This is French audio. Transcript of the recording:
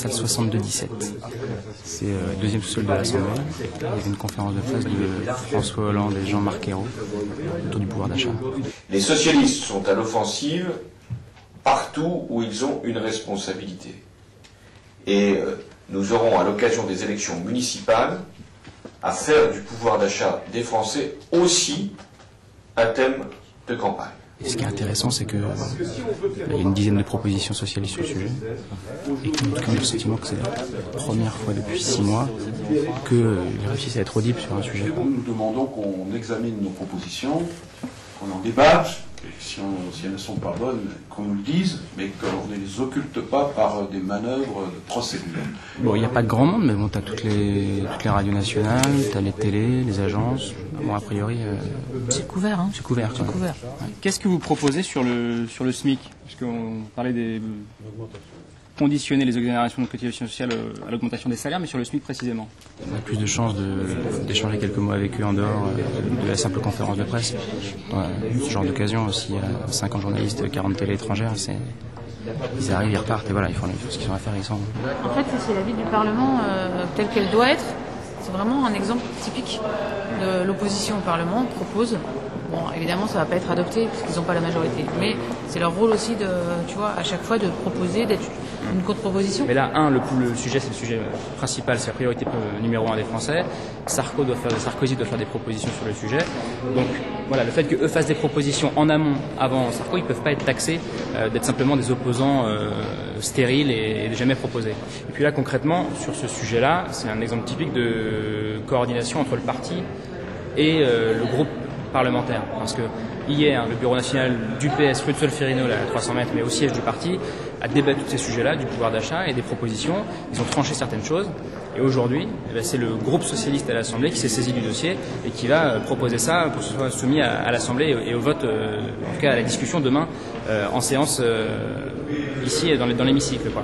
salle 62-17. C'est le deuxième sous-sol de l'Assemblée. Il y avait une conférence de presse de François Hollande et Jean-Marc Ayrault autour du pouvoir d'achat. Les socialistes sont à l'offensive partout où ils ont une responsabilité. Et nous aurons à l'occasion des élections municipales à faire du pouvoir d'achat des Français aussi un thème de campagne. Et ce qui est intéressant, c'est qu'il y a une dizaine de propositions socialistes sur le sujet, et qu'on a le sentiment que c'est la première fois depuis 6 mois qu'ils réussissent à être audibles sur un sujet. Nous demandons qu'on examine nos propositions, qu'on en débatte, et si elles ne sont pas bonnes, qu'on nous le dise, mais qu'on ne les occulte pas par des manœuvres de procédure. Bon, il n'y a pas de grand monde, mais bon, tu as toutes les radios nationales, tu as les télés, les agences. Bon, a priori, c'est couvert, hein. C'est couvert. C'est couvert. Ouais. Qu'est-ce que vous proposez sur le SMIC? Parce qu'on parlait des conditionner les exonérations de cotisations sociales à l'augmentation des salaires, mais sur le SMIC précisément. On a plus de chances d'échanger quelques mots avec eux en dehors de la simple conférence de presse. Ce genre d'occasion, s'il y a 50 journalistes, 40 télé étrangères, ils arrivent, ils repartent, et voilà, ils font ce qu'ils ont à faire, ils sont... En fait, c'est la vie du Parlement telle qu'elle doit être. C'est vraiment un exemple typique de l'opposition au Parlement propose. Bon, évidemment, ça ne va pas être adopté puisqu'ils n'ont pas la majorité. Mais c'est leur rôle aussi à chaque fois de proposer, d'être une contre-proposition. Mais là, le sujet, c'est le sujet principal, c'est la priorité numéro 1 des Français. Sarkozy doit faire des propositions sur le sujet. Donc, voilà, le fait qu'eux fassent des propositions en amont, avant Sarkozy, ils ne peuvent pas être taxés d'être simplement des opposants stériles et de jamais proposer. Et puis là, concrètement, sur ce sujet-là, c'est un exemple typique de coordination entre le parti et le groupe parlementaire. Parce que hier, le bureau national du PS, rue de Solferino, là, à 300 mètres, mais au siège du parti, a débattu de ces sujets-là, du pouvoir d'achat et des propositions. Ils ont tranché certaines choses. Et aujourd'hui, c'est le groupe socialiste à l'Assemblée qui s'est saisi du dossier et qui va proposer ça pour que ce soit soumis à l'Assemblée et au vote, en tout cas à la discussion demain en séance ici dans l'hémicycle, quoi.